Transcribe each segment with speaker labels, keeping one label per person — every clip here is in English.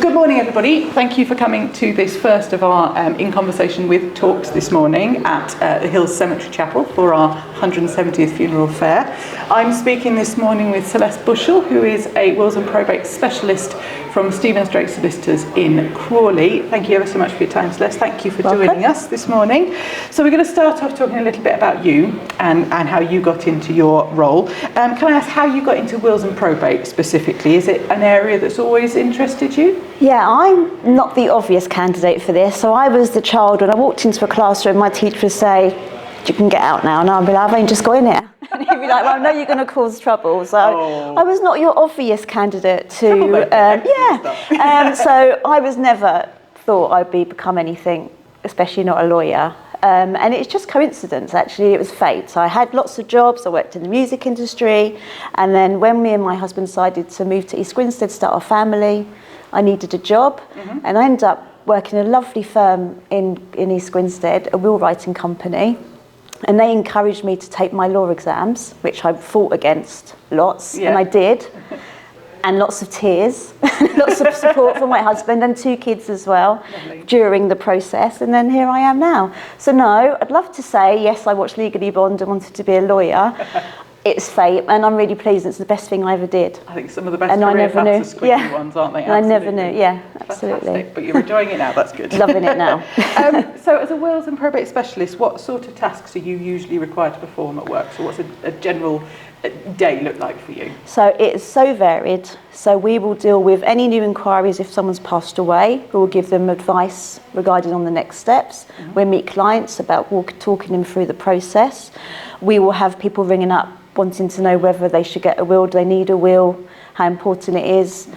Speaker 1: Good morning, everybody. Thank you for coming to this first of our In Conversation With talks this morning at the Hills Cemetery Chapel for our 170th Funeral Fayre. I'm speaking this morning with Celeste Bushell, who is a wills and probate specialist from Stevensdrake Solicitors in Crawley. Thank you ever so much for your time, Celeste. Thank you for joining us this morning. So we're going to start off talking a little bit about you and how you got into your role. Can I ask how you got into wills and probate specifically? Is it an area that's always interested you?
Speaker 2: Yeah, I'm not the obvious candidate for this. So I was the child when I walked into a classroom, my teacher would say, "You can get out now." And I'd be like, "I've only just got in here." And he'd be like, "Well, I know you're going to cause trouble." So I was not your obvious candidate to, so I was never thought I'd become anything, especially not a lawyer. And it's just coincidence, actually. It was fate. So I had lots of jobs. I worked in the music industry. And then when me and my husband decided to move to East Grinstead, start our family, I needed a job. And I ended up working in a lovely firm in East Grinstead, a will writing company. And they encouraged me to take my law exams, which I fought against lots, and I did. And lots of tears, lots of support from my husband and 2 kids as well during the process. And then here I am now. So no, I'd love to say, yes, I watched Legally Blonde and wanted to be a lawyer. It's fate, and I'm really pleased. It's the best thing I ever did.
Speaker 1: I think some of the best career paths are squeaky ones, aren't they?
Speaker 2: And I never knew, absolutely.
Speaker 1: Fantastic. But you're enjoying it now, that's good.
Speaker 2: Loving it now.
Speaker 1: So as a wills and probate specialist, what sort of tasks are you usually required to perform at work? So what's a general day look like for you?
Speaker 2: So it's so varied. So we will deal with any new inquiries if someone's passed away. We will give them advice regarding on the next steps. We'll meet clients about talking them through the process. We will have people ringing up wanting to know whether they should get a will, do they need a will, how important it is,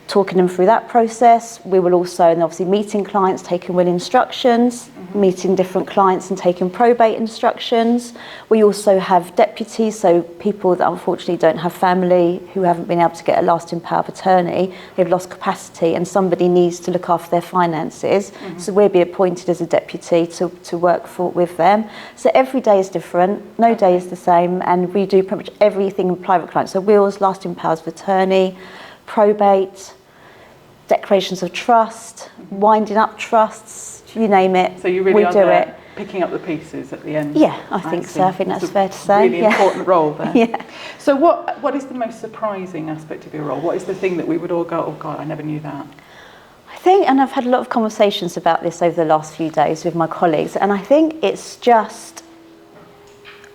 Speaker 2: talking them through that process. We will also, and obviously meeting clients, taking will instructions, meeting different clients and taking probate instructions. We also have deputies, so people that unfortunately don't have family, who haven't been able to get a lasting power of attorney, they've lost capacity and somebody needs to look after their finances. So we'll be appointed as a deputy to work with them. So every day is different, no day is the same, and we do pretty much everything in private clients. So wills, lasting powers of attorney, probate, declarations of trust, winding up trusts, you name it.
Speaker 1: So you really are picking up the pieces at the end.
Speaker 2: Yeah, I think so. I think that's fair to say.
Speaker 1: Really important role there.
Speaker 2: Yeah.
Speaker 1: So what is the most surprising aspect of your role? What is the thing that we would all go, "Oh God, I never knew that"?
Speaker 2: I think, and I've had a lot of conversations about this over the last few days with my colleagues, and I think it's just,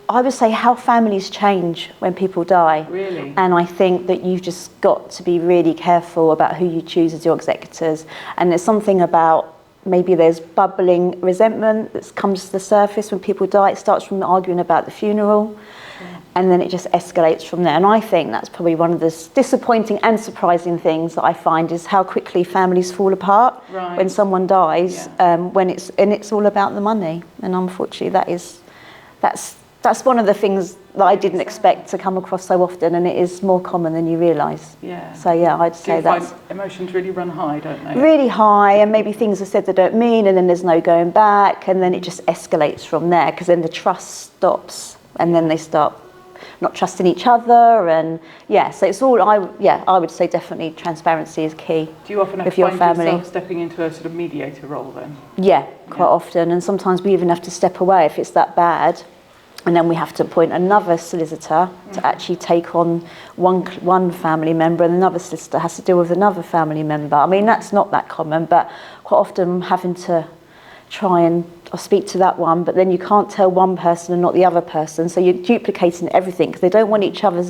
Speaker 2: I would say, how families change when people die.
Speaker 1: Really?
Speaker 2: And I think that you've just got to be really careful about who you choose as your executors. And there's something about, maybe there's bubbling resentment that comes to the surface when people die. It starts from arguing about the funeral, and then it just escalates from there. And I think that's probably one of the disappointing and surprising things that I find, is how quickly families fall apart when someone dies, when it's all about the money. And unfortunately, that's one of the things that I didn't expect to come across so often, and it is more common than you realise. Yeah. So I'd say that
Speaker 1: emotions really run high, don't they?
Speaker 2: Really high, and maybe things are said they don't mean, and then there's no going back, and then it just escalates from there, because then the trust stops, and then they start not trusting each other, and so it's all. I would say definitely transparency is key.
Speaker 1: Do you often have to find yourself stepping into a sort of mediator role then?
Speaker 2: Yeah, quite often, and sometimes we even have to step away if it's that bad. And then we have to appoint another solicitor to actually take on one family member, and another solicitor has to deal with another family member. I mean, that's not that common, but quite often I'm having to try and speak to that one, but then you can't tell one person and not the other person, so you're duplicating everything, because they don't want each other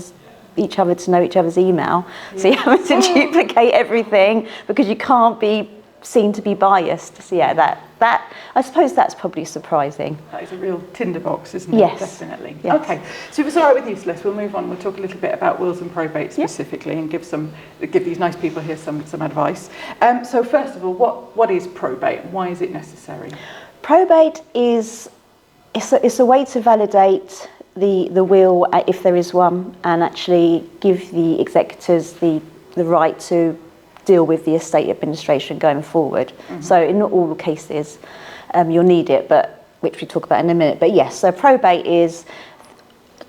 Speaker 2: to know each other's email. So you have to duplicate everything, because you can't be seen to be biased. So that I suppose that's probably surprising.
Speaker 1: That is a real tinderbox, isn't it?
Speaker 2: Yes.
Speaker 1: Definitely.
Speaker 2: Yes.
Speaker 1: Okay. So if it's all right with you, Celeste, we'll move on. We'll talk a little bit about wills and probate specifically, and give these nice people here some advice. So first of all, what is probate? Why is it necessary?
Speaker 2: Probate is it's a way to validate the will, if there is one, and actually give the executors the right to deal with the estate administration going forward. So in not all cases you'll need it, but which we talk about in a minute. But yes, so probate is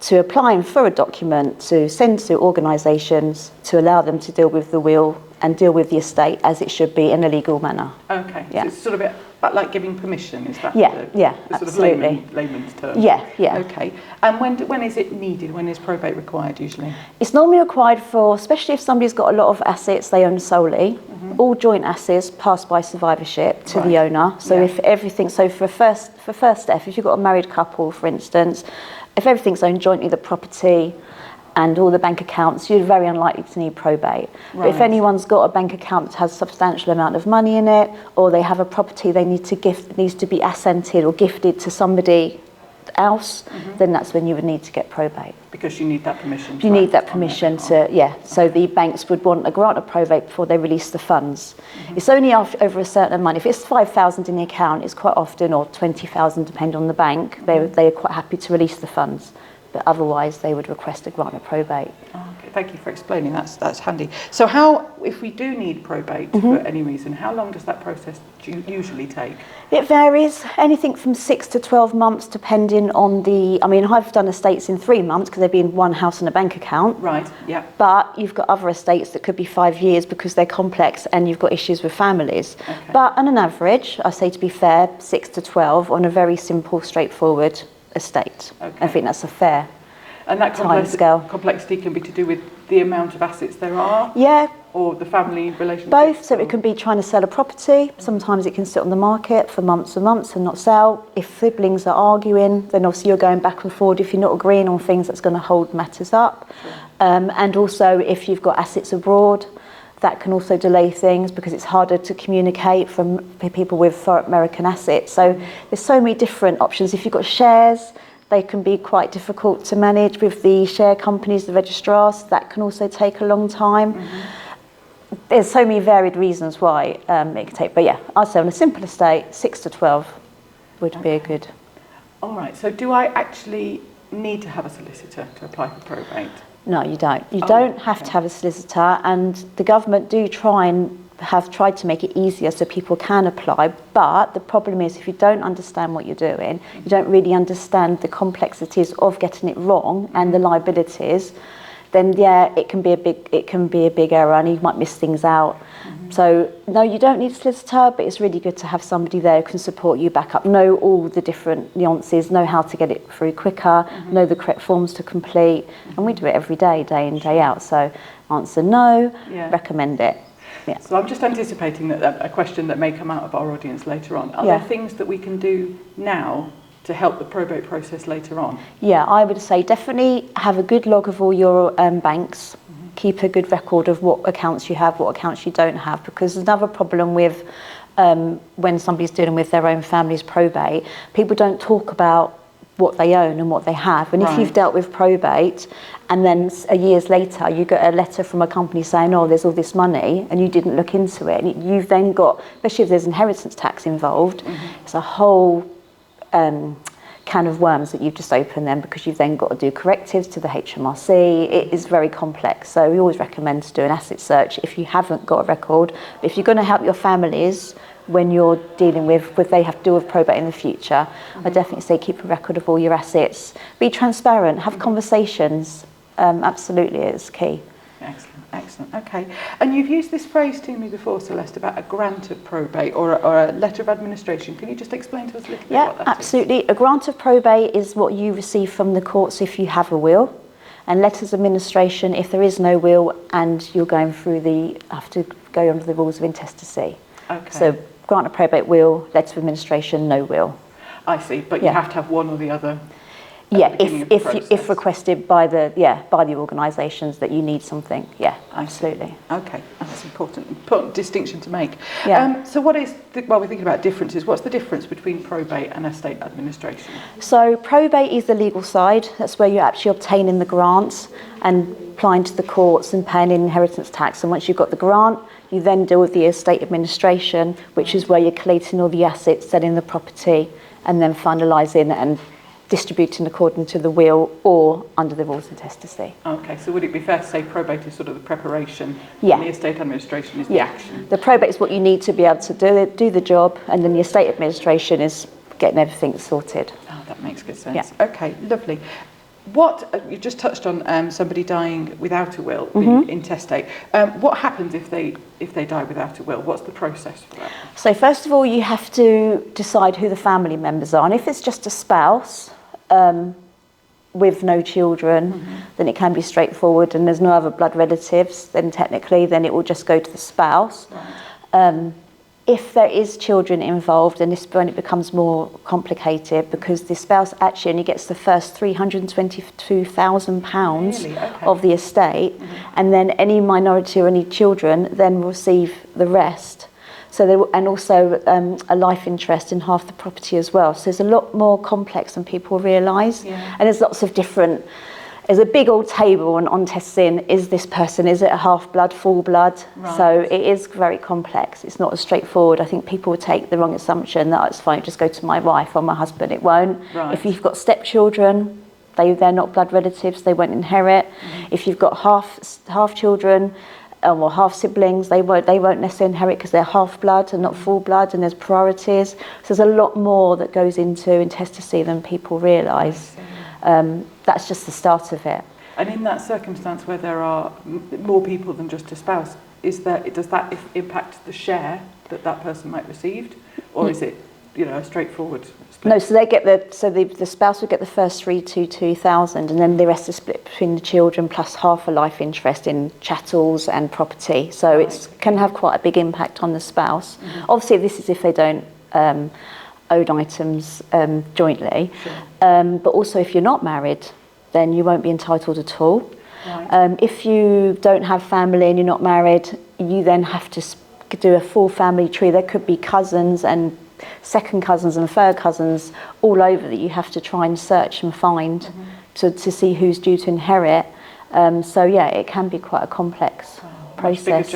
Speaker 2: to applying for a document to send to organisations to allow them to deal with the will and deal with the estate as it should be in a legal manner.
Speaker 1: Okay,
Speaker 2: Yeah.
Speaker 1: so it's sort of a bit like giving permission, is that
Speaker 2: Yeah,
Speaker 1: the sort
Speaker 2: absolutely.
Speaker 1: of layman's term?
Speaker 2: Yeah, yeah.
Speaker 1: Okay, and when is it needed? When is probate required usually?
Speaker 2: It's normally required for, especially if somebody's got a lot of assets they own solely, all joint assets passed by survivorship to the owner. So
Speaker 1: Yeah.
Speaker 2: if everything, so for first step, if you've got a married couple, for instance, if everything's owned jointly, the property and all the bank accounts, you're very unlikely to need probate. But if
Speaker 1: Right.
Speaker 2: anyone's got a bank account that has a substantial amount of money in it, or they have a property they need to gift, needs to be assented or gifted to somebody else, then that's when you would need to get probate.
Speaker 1: Because you need that permission.
Speaker 2: You need that permission so the banks would want a grant of probate before they release the funds. It's only over a certain amount. If it's 5,000 in the account, it's quite often, or 20,000 depending on the bank, they're quite happy to release the funds. But otherwise they would request a grant of probate.
Speaker 1: Okay, thank you for explaining. That's handy. So how, if we do need probate for any reason, how long does that process usually take?
Speaker 2: It varies, anything from 6 to 12 months depending on I've done estates in 3 months because they've been one house and a bank account.
Speaker 1: Right, yeah.
Speaker 2: But you've got other estates that could be 5 years because they're complex and you've got issues with families.
Speaker 1: Okay.
Speaker 2: But on an average, I say to be fair, 6 to 12 on a very simple, straightforward estate.
Speaker 1: Okay.
Speaker 2: I think that's a fair
Speaker 1: And that
Speaker 2: timescale.
Speaker 1: complexity can be to do with the amount of assets there are?
Speaker 2: Yeah,
Speaker 1: Or the family relationship?
Speaker 2: both. So it can be trying to sell a property. Sometimes it can sit on the market for months and months and not sell. If siblings are arguing, then obviously you're going back and forward. If you're not agreeing on things, that's going to hold matters up.
Speaker 1: Sure.
Speaker 2: And also if you've got assets abroad, that can also delay things because it's harder to communicate from people with foreign American assets. So there's so many different options. If you've got shares, they can be quite difficult to manage with the share companies, the registrars. That can also take a long time. There's so many varied reasons why it can take. But yeah, I'd say on a simple estate, 6 to 12 would be a good.
Speaker 1: All right, so do I actually need to have a solicitor to apply for probate?
Speaker 2: No, you don't. You don't have to have a solicitor, and the government do have tried to make it easier so people can apply. But the problem is, if you don't understand what you're doing, you don't really understand the complexities of getting it wrong and the liabilities, then yeah, it can be a big error, and you might miss things out. So no, you don't need a solicitor, but it's really good to have somebody there who can support you back up, know all the different nuances, know how to get it through quicker, know the correct forms to complete, and we do it every day, day in, day out. So answer no, recommend it. Yeah.
Speaker 1: So I'm just anticipating that a question that may come out of our audience later on. Are there things that we can do now to help the probate process later on?
Speaker 2: Yeah, I would say definitely have a good log of all your banks. Keep a good record of what accounts you have, what accounts you don't have, because another problem with when somebody's dealing with their own family's probate, people don't talk about what they own and what they have. And if you've dealt with probate and then years later you get a letter from a company saying, oh, there's all this money, and you didn't look into it, and you've then got, especially if there's inheritance tax involved, it's a whole can of worms that you've just opened then, because you've then got to do correctives to the HMRC. It is very complex. So we always recommend to do an asset search if you haven't got a record. But if you're going to help your families when you're dealing with they have to deal with probate in the future, I definitely say keep a record of all your assets. Be transparent, have conversations. Absolutely, it's key.
Speaker 1: Excellent. Okay. And you've used this phrase to me before, Celeste, about a grant of probate or a letter of administration. Can you just explain to us a little bit what that is?
Speaker 2: Absolutely. A grant of probate is what you receive from the courts if you have a will, and letters of administration if there is no will and you're going through have to go under the rules of intestacy. Okay. So grant of probate, will, letter of administration, no will.
Speaker 1: I see, but you have to have one or the other.
Speaker 2: Yeah, if requested by the organisations that you need something. Yeah, absolutely.
Speaker 1: Okay, that's important distinction to make.
Speaker 2: Yeah.
Speaker 1: So what is we're thinking about differences. What's the difference between probate and estate administration?
Speaker 2: So probate is the legal side. That's where you're actually obtaining the grants and applying to the courts and paying inheritance tax. And once you've got the grant, you then deal with the estate administration, which is where you're collating all the assets, selling the property, and then finalising and distributing according to the will or under the rules of intestacy. Okay,
Speaker 1: so would it be fair to say probate is sort of the preparation
Speaker 2: and
Speaker 1: the estate administration is the action?
Speaker 2: The probate is what you need to be able to do the job, and then the estate administration is getting everything sorted.
Speaker 1: Oh, that makes good sense. Yeah. Okay, lovely. You just touched on somebody dying without a will, being intestate. What happens if they die without a will? What's the process for that?
Speaker 2: So first of all, you have to decide who the family members are. And if it's just a spouse with no children, then it can be straightforward, and there's no other blood relatives, then technically then it will just go to the spouse. Right. If there is children involved, and this is when it becomes more complicated, because the spouse actually only gets the first £322,000
Speaker 1: really? Okay.
Speaker 2: of the estate, and then any minority or any children then receive the rest. So and also a life interest in half the property as well. So it's a lot more complex than people realise.
Speaker 1: Yeah.
Speaker 2: And there's lots of different. There's a big old table on testing, is this person, is it a half-blood, full-blood?
Speaker 1: Right.
Speaker 2: So it is very complex. It's not as straightforward. I think people would take the wrong assumption that it's fine, just go to my wife or my husband. It won't.
Speaker 1: Right.
Speaker 2: If you've got stepchildren, they're not blood relatives, they won't inherit. If you've got half children or half siblings, they won't necessarily inherit because they're half-blood and not full-blood, and there's priorities. So there's a lot more that goes into intestacy than people realise. That's just the start of it.
Speaker 1: And in that circumstance where there are more people than just a spouse, does that impact the share that person might receive, or is it a straightforward split?
Speaker 2: No, so they get the spouse would get the first £322,000, and then the rest is split between the children plus half a life interest in chattels and property. So it can have quite a big impact on the spouse. Obviously, this is if they don't own items jointly,
Speaker 1: sure.
Speaker 2: But also if you're not married, then you won't be entitled at all.
Speaker 1: Right.
Speaker 2: If you don't have family and you're not married, you then have to do a full family tree. There could be cousins and second cousins and third cousins all over that you have to try and search and find to see who's due to inherit. So yeah, it can be quite a complex process.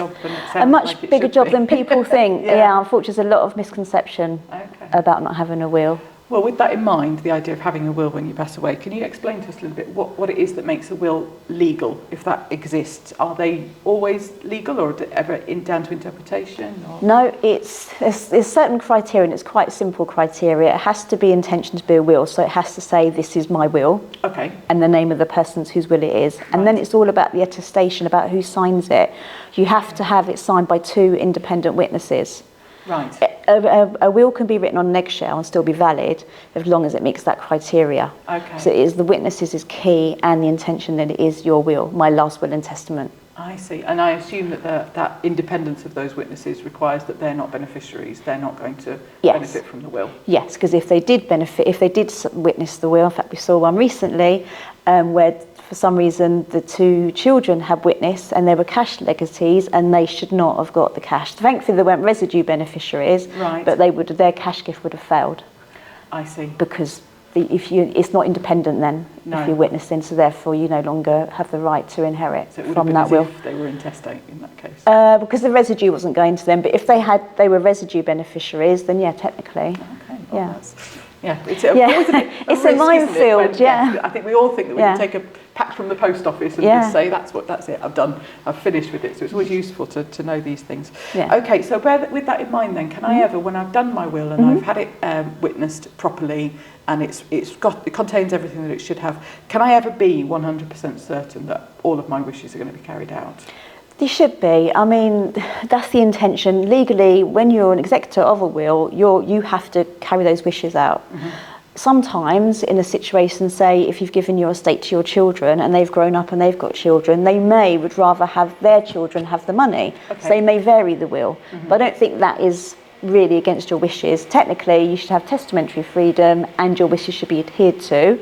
Speaker 1: A much bigger job
Speaker 2: than people think. Yeah, unfortunately, there's a lot of misconception about not having a will.
Speaker 1: Well, with that in mind, the idea of having a will when you pass away, can you explain to us a little bit what it is that makes a will legal, if that exists? Are they always legal, or ever down to interpretation? Or?
Speaker 2: No, there's certain criteria, and it's quite simple criteria. It has to be intention to be a will, so it has to say, this is my will, and the name of the person whose will it is. And then it's all about the attestation, about who signs it. You have to have it signed by 2 independent witnesses.
Speaker 1: Right.
Speaker 2: A will can be written on an eggshell and still be valid as long as it meets that criteria.
Speaker 1: Okay.
Speaker 2: So the witnesses is key, and the intention that it is your will, my last will and testament.
Speaker 1: I see. And I assume that independence of those witnesses requires that they're not beneficiaries. They're not going to benefit from the will. Yes,
Speaker 2: because if they did witness the will, in fact we saw one recently where for some reason the 2 children had witnessed and there were cash legacies, and they should not have got the cash. Thankfully there weren't residue beneficiaries, but their cash gift would have failed.
Speaker 1: I see.
Speaker 2: Because it's not independent then, if you're witnessing, so therefore you no longer have the right to inherit from that will.
Speaker 1: If they were intestate in that case.
Speaker 2: Because the residue wasn't going to them, but if they were residue beneficiaries, then technically.
Speaker 1: Okay. Well, it's
Speaker 2: it's a minefield.
Speaker 1: I think we all think that we can take a pack from the post office and just say that's it, I've finished with it. So it's always useful to know these things. Okay, so with that in mind then, can I ever, when I've done my will and I've had it witnessed properly and it contains everything that it should have, can I ever be 100% certain that all of my wishes are going to be carried out?
Speaker 2: They should be. I mean, that's the intention. Legally, when you're an executor of a will, you have to carry those wishes out. Sometimes in a situation, say if you've given your estate to your children and they've grown up and they've got children, they would rather have their children have the money. So they may vary the will. But I don't think that is really against your wishes. Technically, you should have testamentary freedom and your wishes should be adhered to.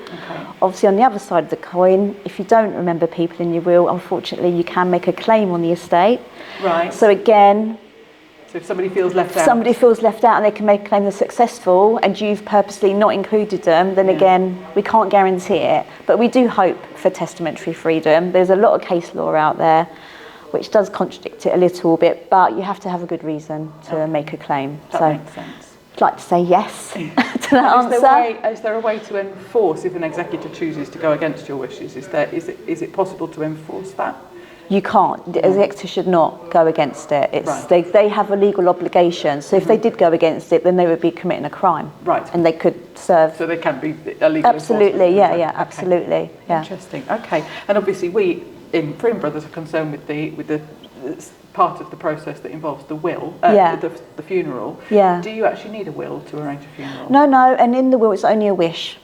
Speaker 2: Obviously, on the other side of the coin, if you don't remember people in your will, unfortunately, you can make a claim on the estate.
Speaker 1: Right.
Speaker 2: So again,
Speaker 1: so if somebody feels left out.
Speaker 2: Somebody feels left out and they can make a claim they're successful and you've purposely not included them, then again, we can't guarantee it. But we do hope for testamentary freedom. There's a lot of case law out there which does contradict it a little bit, but you have to have a good reason to make a claim.
Speaker 1: That makes sense.
Speaker 2: I'd like to say yes to that answer.
Speaker 1: Is there a way to enforce if an executor chooses to go against your wishes? Is it possible to enforce that?
Speaker 2: You can't. The executor should not go against it. It's
Speaker 1: Right.
Speaker 2: they have a legal obligation. So if they did go against it, then they would be committing a crime.
Speaker 1: Right.
Speaker 2: And they could serve.
Speaker 1: So there can be a legal
Speaker 2: Absolutely.
Speaker 1: enforcement.
Speaker 2: Yeah.
Speaker 1: Okay.
Speaker 2: Yeah. Absolutely. Yeah.
Speaker 1: Interesting. Okay. And obviously we in Freeman Brothers are concerned with the part of the process that involves the will, the funeral.
Speaker 2: Yeah.
Speaker 1: Do you actually need a will to arrange a funeral?
Speaker 2: No. And in the will, it's only a wish.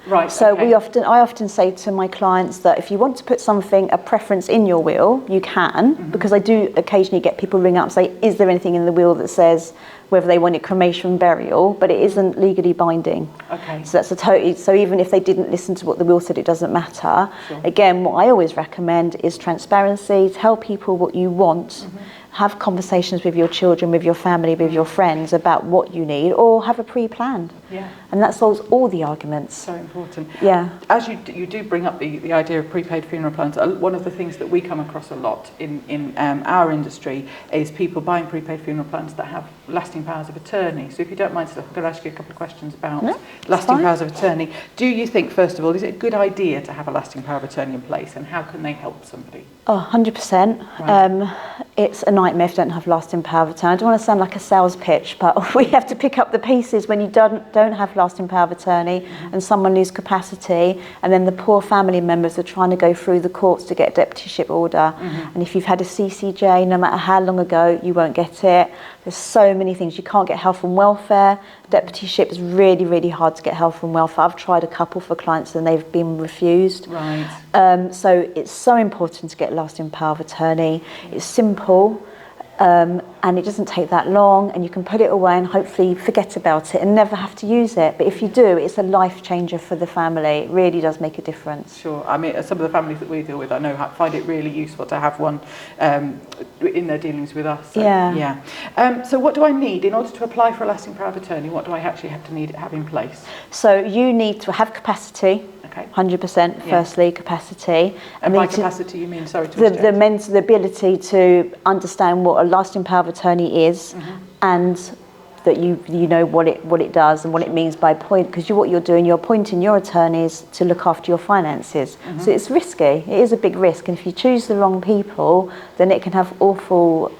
Speaker 1: Right.
Speaker 2: So
Speaker 1: okay.
Speaker 2: I often say to my clients that if you want to put something, a preference in your will, you can, because I do occasionally get people ring up and say, is there anything in the will that says whether they want it cremation and burial, but it isn't legally binding.
Speaker 1: Okay.
Speaker 2: So that's so even if they didn't listen to what the will said, it doesn't matter.
Speaker 1: Sure.
Speaker 2: Again, what I always recommend is transparency, tell people what you want, have conversations with your children, with your family, with your friends about what you need, or have a pre-planned.
Speaker 1: Yeah.
Speaker 2: And that solves all the arguments.
Speaker 1: So important.
Speaker 2: Yeah.
Speaker 1: As you do bring up the idea of prepaid funeral plans, one of the things that we come across a lot in our industry is people buying prepaid funeral plans that have lasting powers of attorney. So if you don't mind, I'm going to ask you a couple of questions about lasting powers of attorney. Do you think, first of all, is it a good idea to have a lasting power of attorney in place, and how can they help somebody?
Speaker 2: Oh, 100%.
Speaker 1: Right.
Speaker 2: It's a nightmare if you don't have lasting power of attorney. I don't want to sound like a sales pitch, but we have to pick up the pieces when you don't have lasting power of attorney and someone loses capacity, and then the poor family members are trying to go through the courts to get a deputyship order. And if you've had a CCJ, no matter how long ago, you won't get it. There's so many things. You can't get health and welfare. Deputyship is really, really hard to get health and welfare. I've tried a couple for clients and they've been refused.
Speaker 1: Right.
Speaker 2: So it's so important to get lasting power of attorney. It's simple. And it doesn't take that long, and you can put it away and hopefully forget about it and never have to use it. But if you do, it's a life changer for the family. It really does make a difference.
Speaker 1: Sure. I mean, some of the families that we deal with, I know, find it really useful to have one in their dealings with us. So,
Speaker 2: Yeah.
Speaker 1: So what do I need in order to apply for a lasting power of attorney? What do I actually have to have in place?
Speaker 2: So you need to have capacity.
Speaker 1: Okay.
Speaker 2: 100%. Firstly, capacity.
Speaker 1: And by capacity, you mean, sorry to interject.
Speaker 2: The ability to understand what a lasting power of attorney is, and that you know what it does and what it means by because what you're doing, you're appointing your attorneys to look after your finances. So it's risky. It is a big risk, and if you choose the wrong people, then it can have awful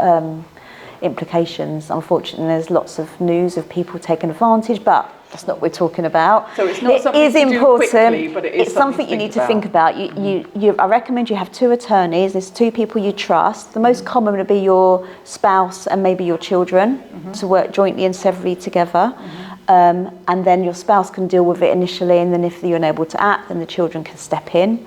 Speaker 2: implications. Unfortunately, there's lots of news of people taking advantage, but that's not what we're talking about.
Speaker 1: So it's not something to do quickly, but
Speaker 2: it's something you need to think about. I recommend you have 2 attorneys. There's 2 people you trust. The most common would be your spouse and maybe your children to work jointly and severally together. And then your spouse can deal with it initially, and then if you're unable to act, then the children can step in.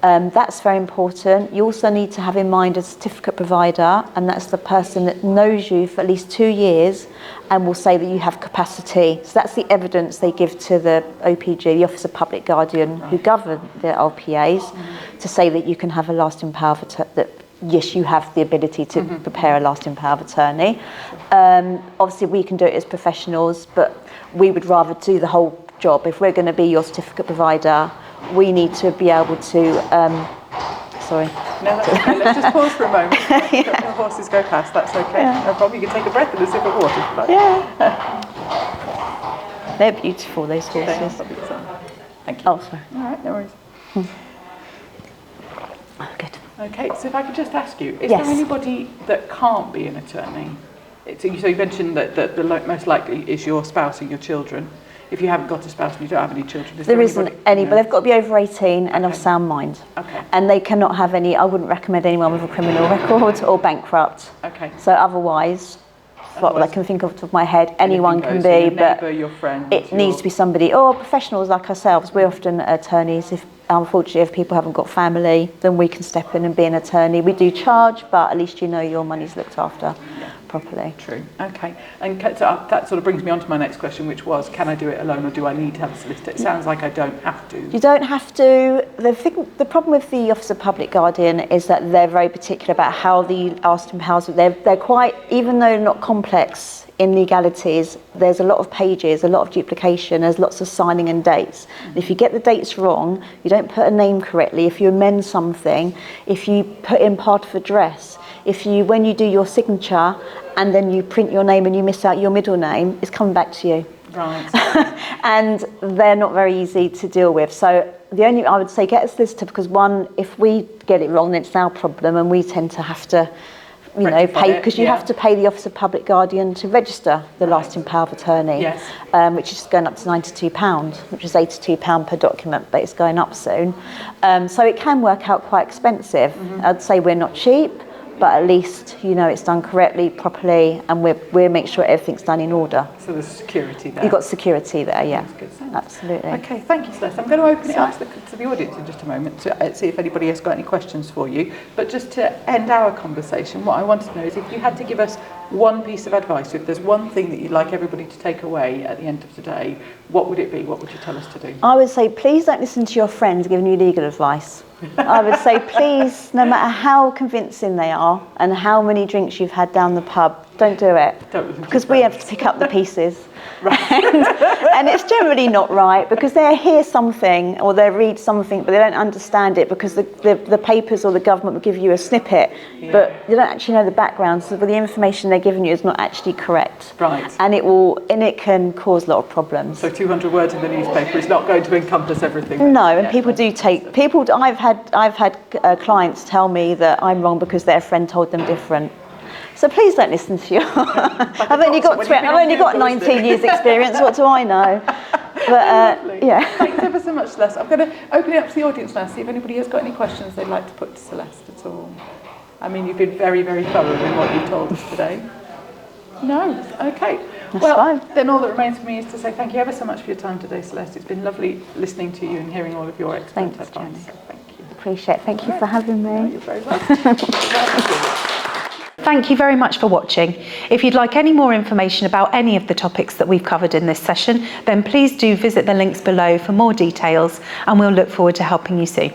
Speaker 2: That's very important. You also need to have in mind a certificate provider, and that's the person that knows you for at least 2 years and will say that you have capacity. So that's the evidence they give to the OPG, the Office of Public Guardian, who govern the LPAs, to say that you can have a lasting power of attorney, that yes, you have the ability to prepare a lasting power of attorney. Obviously, we can do it as professionals, but we would rather do the whole job. If we're going to be your certificate provider, we need to be able to... Sorry.
Speaker 1: No, that's okay. Let's just pause for a moment. The horses go past. That's okay. No problem. You can take a breath and a sip of water if you like.
Speaker 2: They're beautiful, those horses.
Speaker 1: Thank you.
Speaker 2: Oh, sorry.
Speaker 1: All right, no worries.
Speaker 2: Oh, good.
Speaker 1: Okay, so if I could just ask you, is
Speaker 2: Yes.
Speaker 1: there anybody that can't be an attorney? So you mentioned that the most likely is your spouse and your children. If you haven't got a spouse and you don't have any children,
Speaker 2: There isn't any, but they've got to be over 18 and of
Speaker 1: Okay.
Speaker 2: sound mind.
Speaker 1: Okay.
Speaker 2: And they cannot have any, I wouldn't recommend anyone with a criminal record or bankrupt.
Speaker 1: Okay.
Speaker 2: So otherwise, what I can think of off the top of my head, anyone can be,
Speaker 1: your
Speaker 2: but
Speaker 1: neighbour, your friend,
Speaker 2: it needs to be somebody, or professionals like ourselves. We're often attorneys. Unfortunately, if people haven't got family, then we can step in and be an attorney. We do charge, but at least you know your money's looked after properly.
Speaker 1: True. Okay. And so that sort of brings me on to my next question, which was, can I do it alone or do I need to have a solicitor? It sounds like I don't have to.
Speaker 2: You don't have to. The problem with the Office of Public Guardian is that they're very particular about how the lasting powers, they're quite, even though not complex in legalities, there's a lot of pages, a lot of duplication, there's lots of signing and dates. And if you get the dates wrong, you don't put a name correctly, if you amend something, if you put in part of address, when you do your signature and then you print your name and you miss out your middle name, it's coming back to you.
Speaker 1: Right.
Speaker 2: And they're not very easy to deal with. So I would say get a solicitor, because one, if we get it wrong, then it's our problem, and we tend to have to, pay, because you have to pay the Office of Public Guardian to register the lasting power of attorney,
Speaker 1: Yes.
Speaker 2: Which is going up to £92, which is £82 per document, but it's going up soon. So it can work out quite expensive. I'd say we're not cheap, but at least it's done correctly, properly, and we'll make sure everything's done in order.
Speaker 1: So there's security there.
Speaker 2: You've got security there, yeah.
Speaker 1: That's good sense.
Speaker 2: Absolutely.
Speaker 1: Okay, thank you, Celeste. I'm going to open it up to the audience in just a moment to see if anybody has got any questions for you. But just to end our conversation, what I wanted to know is if you had to give us one piece of advice, if there's one thing that you'd like everybody to take away at the end of today, what would it be? What would you tell us to do?
Speaker 2: I would say, please don't listen to your friends giving you legal advice. I would say, please, no matter how convincing they are and how many drinks you've had down the pub, don't do it. Because we have to pick up the pieces. Right. and it's generally not right, because they hear something or they read something, but they don't understand it, because the papers or the government will give you a snippet, but you don't actually know the background, so the information they're giving you is not actually correct.
Speaker 1: Right.
Speaker 2: And it can cause a lot of problems.
Speaker 1: So 200 words in the newspaper is not going to encompass everything.
Speaker 2: No, and people do take people. I've had clients tell me that I'm wrong because their friend told them different. So please don't listen to you. I've only got 19 years experience. What do I know? But yeah.
Speaker 1: Thanks ever so much, Celeste. I'm going to open it up to the audience now, see if anybody has got any questions they'd like to put to Celeste at all. I mean, you've been very, very thorough in what you've told us today. No? Okay.
Speaker 2: That's fine.
Speaker 1: Then all that remains for me is to say thank you ever so much for your time today, Celeste. It's been lovely listening to you and hearing all of your expert advice.
Speaker 2: Jenny.
Speaker 1: So thank you.
Speaker 2: Appreciate it. Thank you for having me.
Speaker 1: No, you're very welcome.
Speaker 3: Thank you very much for watching. If you'd like any more information about any of the topics that we've covered in this session, then please do visit the links below for more details, and we'll look forward to helping you soon.